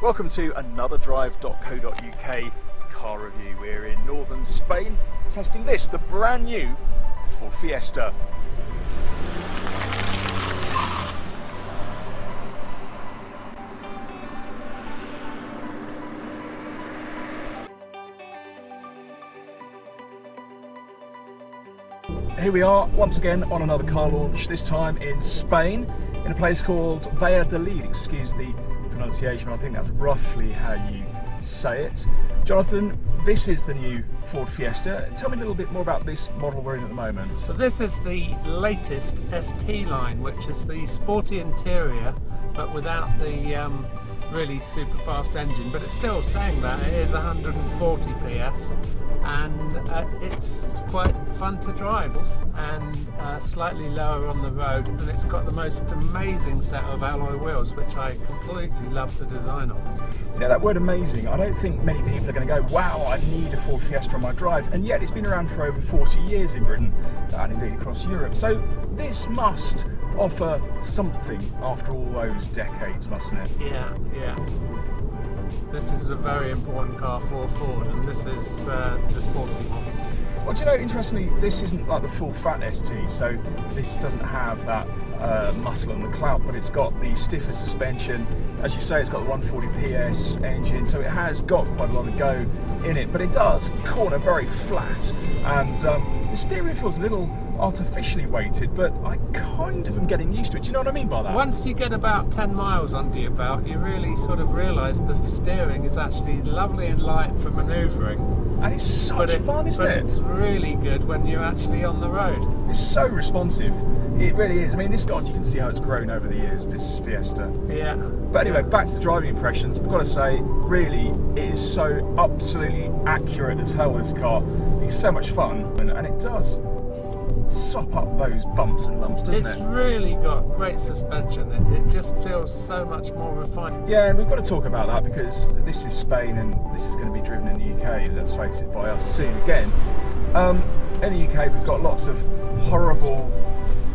Welcome to another drive.co.uk car review. We're in northern Spain testing this, the brand new Ford Fiesta. Here we are once again on another car launch, this time in Spain, in a place called Valladolid. Excuse the pronunciation, I think that's roughly how you say it. Jonathan, this is the new Ford Fiesta. Tell me a little bit more about this model we're in at the moment. So this is the latest ST line, which is the sporty interior, but without the really super fast engine. But it's still saying that it is 140 PS, and it's quite fun to drive, and slightly lower on the road, and it's got the most amazing set of alloy wheels, which I completely love the design of. You know, that word amazing, I don't think many people are going to go, wow, I need a Ford Fiesta on my drive, and yet it's been around for over 40 years in Britain and indeed across Europe, so this must offer something after all those decades, mustn't it? Yeah. This is a very important car for Ford, and this is the sporty model. Well, do you know, interestingly, this isn't like the full fat ST, so this doesn't have that muscle and the clout, but it's got the stiffer suspension. As you say, it's got the 140 PS engine, so it has got quite a lot of go in it, but it does corner very flat, and the steering feels a little artificially weighted, but I kind of am getting used to it. Do you know what I mean by that? Once you get about 10 miles under your belt, you really sort of realise the steering is actually lovely and light for manoeuvring. And it's such fun, isn't it? But it's really good when you're actually on the road. It's so responsive. It really is. I mean, this God, you can see how it's grown over the years, this Fiesta. Yeah. But anyway, back to the driving impressions. I've got to say, really, it is so absolutely accurate as hell, this car. It's so much fun, and it does sop up those bumps and lumps, doesn't it? It's really got great suspension. It just feels so much more refined. Yeah, and we've got to talk about that because this is Spain and this is going to be driven in the UK, let's face it, by us soon again. In the UK, we've got lots of horrible,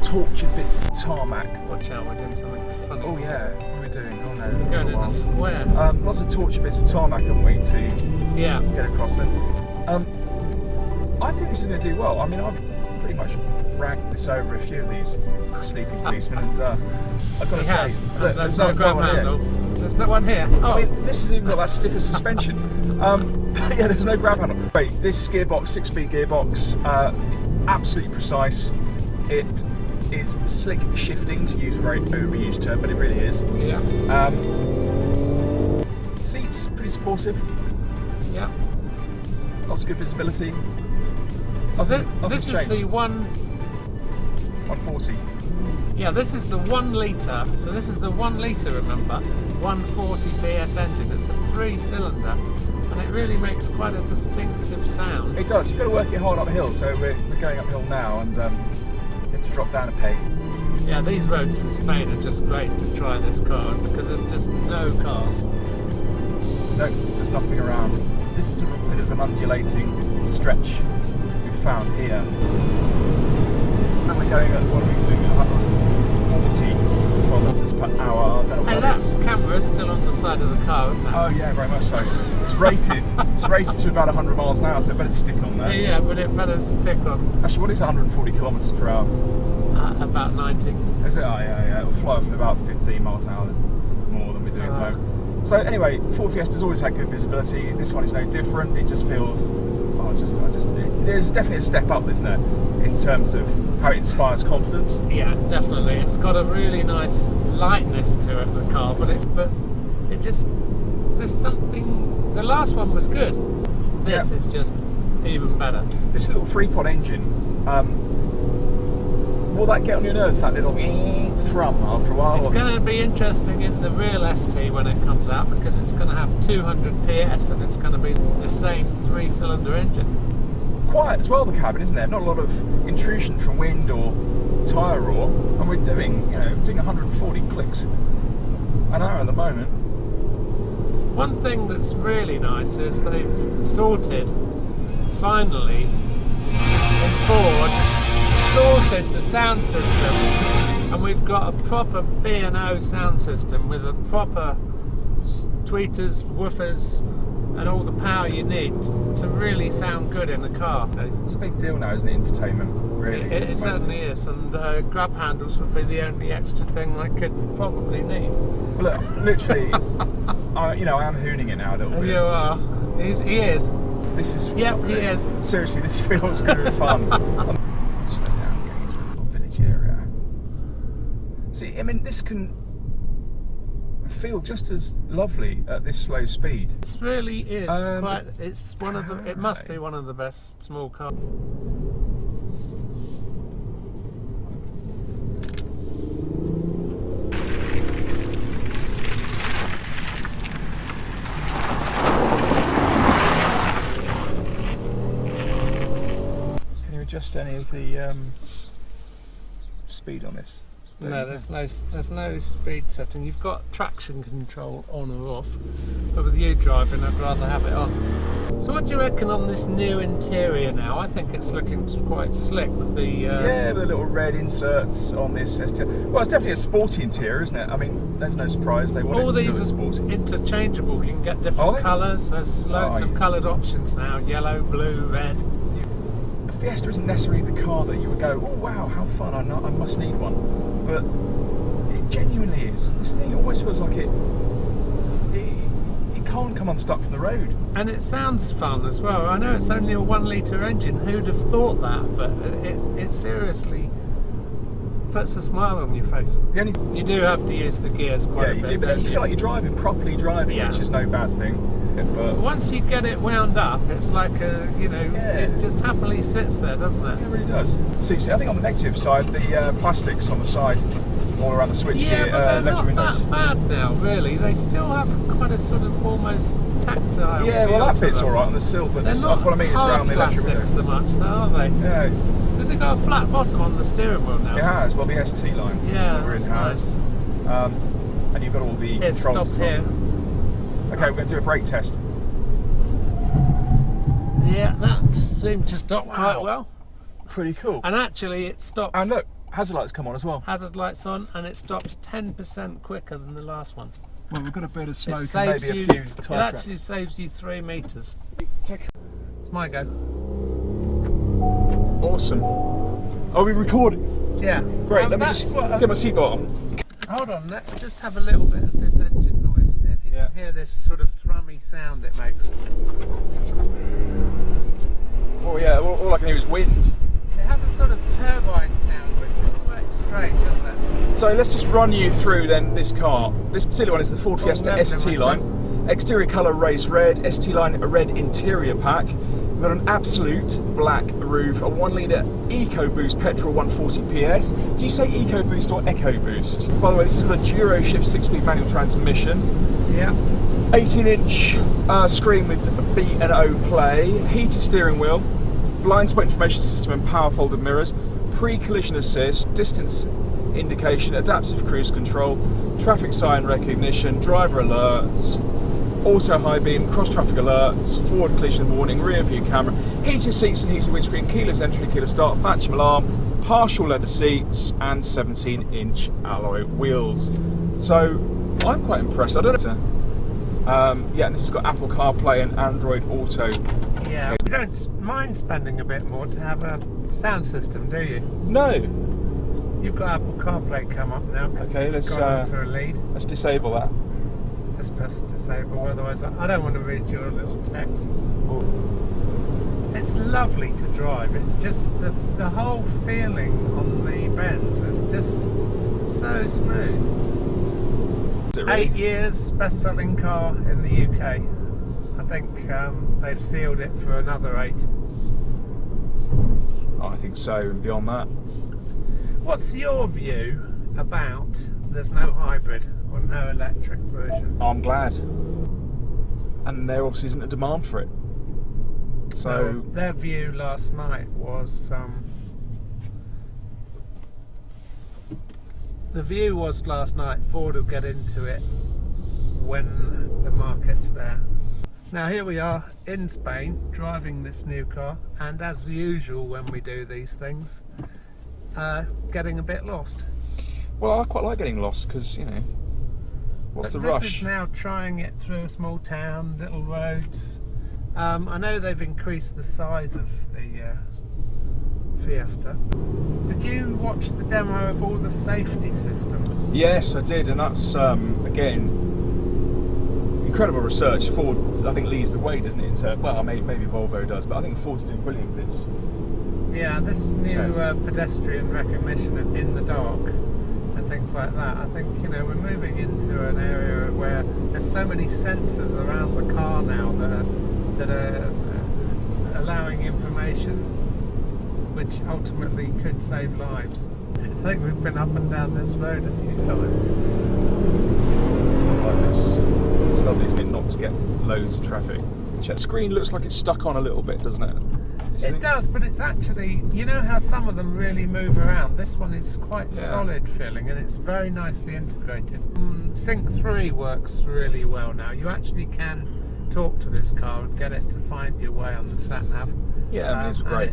tortured bits of tarmac. Watch out, we're doing something funny. Oh yeah, what are we doing? Oh no. We're going in a square. Lots of tortured bits of tarmac, haven't we, to get across them. I think this is going to do well. I mean, I've pretty much ragged this over a few of these sleeping policemen, and I've got to say, look, there's no grab handle. There's no one here. Oh. I mean, this has even got that stiffer suspension. Yeah, there's no grab handle. Wait, this gearbox, 6-speed gearbox, absolutely precise. It is slick shifting, to use a very overused term, but it really is. Yeah. Seats pretty supportive. Yeah. Lots of good visibility. So this is the 140. Yeah, this is the 1 litre. So this is the 1 litre, remember, 140 PS engine. It's a 3-cylinder, and it really makes quite a distinctive sound. It does. You've got to work it hard uphill. So we're going uphill now, and you have to drop down a peg. Yeah, these roads in Spain are just great to try this car because there's just no cars. No, there's nothing around. This is a bit of an undulating stretch we've found here. And we're going at, what are we doing, 140 kilometres per hour. I don't know what that camera is still on the side of the car, isn't it? Oh yeah, very much so. It's rated to about 100 miles an hour, so it better stick on there. Yeah, but it better stick on. Actually, what is 140 kilometres per hour? About 90. Is it? Oh yeah. It'll fly off at about 15 miles an hour more than we're doing at the moment. So anyway, Ford Fiesta's always had good visibility. This one is no different. It just feels, there's definitely a step up, isn't there, in terms of how it inspires confidence. Yeah, definitely. It's got a really nice lightness to it, the car, but there's something. The last one was good. This is just even better. This little 3-pod engine. Will that get on your nerves, that little thrum after a while? It's going to be interesting in the real ST when it comes out, because it's going to have 200 PS and it's going to be the same 3-cylinder engine. Quiet as well, the cabin, isn't there? Not a lot of intrusion from wind or tyre roar, and we're doing 140 clicks an hour at the moment. One thing that's really nice is they've finally, in Ford, sorted the sound system, and we've got a proper B&O sound system with a proper tweeters, woofers, and all the power you need to really sound good in the car. It's a big deal now, isn't it? Infotainment, really. It certainly is, and grab handles would be the only extra thing I could probably need. Well, look, literally, I am hooning it now a little bit. You are. He is. This is. Yep, he is. Seriously, this feels good and fun. Slow down, going into a little village area. See, I mean, this can feel just as lovely at this slow speed. It really is quite. It's one of the. It must be one of the best small cars. Can you adjust any of the speed on this? No, there's no speed setting. You've got traction control on or off, but with you driving, I'd rather have it on. So, what do you reckon on this new interior now? I think it's looking quite slick with the yeah, with the little red inserts on this ST. Well, it's definitely a sporty interior, isn't it? I mean, there's no surprise they want all it to these look are sporty. interchangeable. You can get different colours. There's loads of coloured options now: yellow, blue, red. A Fiesta isn't necessarily the car that you would go, oh wow, how fun! I must need one. But it genuinely is. This thing almost feels like it can't come unstuck from the road. And it sounds fun as well. I know it's only a 1 litre engine. Who'd have thought that? But it seriously puts a smile on your face. You do have to use the gears quite a bit. Yeah, you do. But then you feel like you're properly driving, which is no bad thing. But once you get it wound up, it's like it just happily sits there, doesn't it? It really does. See, I think on the negative side, the plastics on the side, all around the switchgear, but they're not windows. that bad now, really. They still have quite a sort of almost tactile. Yeah, well, that bit's all right on the sill, but they're not what I mean is around the electric plastic so much, though, are they? Yeah. Has it got a flat bottom on the steering wheel now? It has. Well, the ST line. Yeah, that's nice. And you've got all the controls. Stop here. Okay, we're going to do a brake test. Yeah, that seemed to stop quite well. Pretty cool. And actually, it stops. And look, hazard lights come on as well. Hazard lights on, and it stops 10% quicker than the last one. Well, we've got a bit of smoke and saves maybe you, a few It tyre tracks. actually saves you 3 metres. It's my go. Awesome. Are we recording? Yeah. Great. Let me just get my seatbelt on. Hold on. Let's just have a little bit of this engine noise. See if you can hear this sort of thrummy sound it makes. Oh yeah. All I can hear is wind. It has a sort of turbine sound, which is quite strange, isn't it? So let's just run you through then this car. This particular one is the Ford Fiesta ST line. Exterior colour race red, ST line a red interior pack. We've got an absolute black roof, a 1 litre ecoboost petrol 140 PS. Do you say ecoboost or ecoboost? By the way, this has got a DuroShift 6-speed manual transmission. Yeah. 18-inch screen with B&O play, heated steering wheel, blind spot information system and power folded mirrors, pre-collision assist, distance indication, adaptive cruise control, traffic sign recognition, driver alerts, auto high beam, cross traffic alerts, forward collision warning, rear view camera, heated seats and heated windscreen, keyless entry, keyless start, vacuum alarm, partial leather seats and 17-inch alloy wheels. So I'm quite impressed. I don't know. Yeah, and this has got Apple CarPlay and Android Auto. Yeah, you don't mind spending a bit more to have a sound system, do you? No. You've got Apple CarPlay come up now. Okay, let's gone onto a lead. Let's disable that. Just press disable, otherwise I don't want to read your little texts. It's lovely to drive. It's just the whole feeling on the Benz is just so smooth. Is it really? 8 years, best-selling car in the UK. I think they've sealed it for another 8. Oh, I think so, and beyond that. What's your view about there's no hybrid or no electric version? I'm glad. And there obviously isn't a demand for it. So their view last night was Ford will get into it when the market's there. Now here we are in Spain driving this new car, and as usual when we do these things, getting a bit lost. well, I quite like getting lost because, you know, What's the This rush? is now trying it through a small town, little roads. I know they've increased the size of the Fiesta. Did you watch the demo of all the safety systems? Yes, I did, and that's again incredible research. Ford, I think, leads the way, doesn't it? Well, maybe Volvo does, but I think Ford's doing brilliant with this. Yeah, this new pedestrian recognition in the dark and things like that. I think, you know, we're moving into an area where there's so many sensors around the car now that are allowing information which ultimately could save lives. I think we've been up and down this road a few times. Like this. It's lovely, isn't it, not to get loads of traffic. The screen looks like it's stuck on a little bit, doesn't it? It does, but it's actually, you know how some of them really move around? This one is quite solid feeling, and it's very nicely integrated. Sync 3 works really well now. You actually can talk to this car and get it to find your way on the sat-nav. Yeah, I mean, it's great.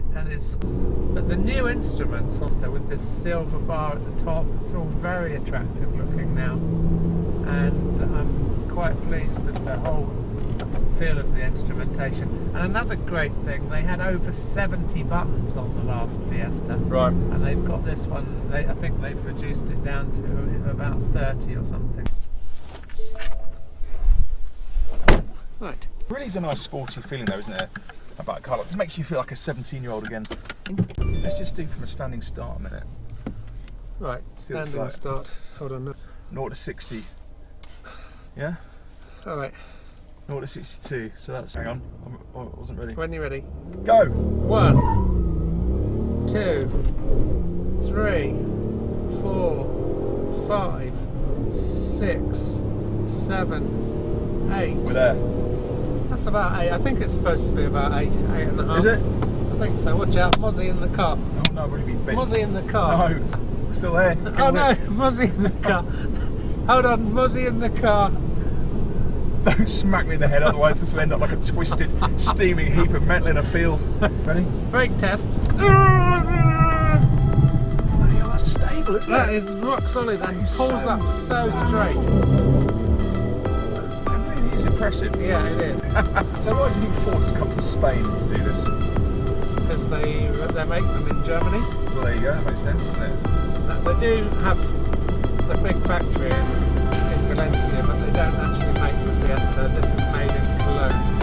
But the new instruments, also with this silver bar at the top, it's all very attractive looking now. And I'm quite pleased with the whole feel of the instrumentation. And another great thing, they had over 70 buttons on the last Fiesta. Right. And they've got this one, I think they've reduced it down to about 30 or something. Right. Really is a nice sporty feeling though, isn't it? About a car. It makes you feel like a 17-year-old again. Let's just do from a standing start a minute. Right, standing start. Hold on. 0 to 60. Yeah? Alright. 0 to 62. So that's. Hang on. I wasn't ready. When you're ready. Go! 1, 2, 3, 4, 5, 6, 7, 8. We're there. That's about 8. I think it's supposed to be about 8, 8.5. Is it? I think so. Watch out, Mozzie in the car. Oh no, I've already been bitten. Mozzie in the car. No, still there. Oh no, Mozzie in the car. Hold on, Mozzie in the car. Don't smack me in the head, otherwise this will end up like a twisted, steaming heap of metal in a field. Ready? Brake test. Bloody hell, that's stable, isn't That it? is rock solid and That is pulls so- up so straight. That really is impressive. Yeah, it is. So why do you think Ford's come to Spain to do this? Because they make them in Germany. Well, there you go, that makes sense, doesn't it? They do have the big factory in Valencia, but they don't actually make the Fiesta. This is made in Cologne.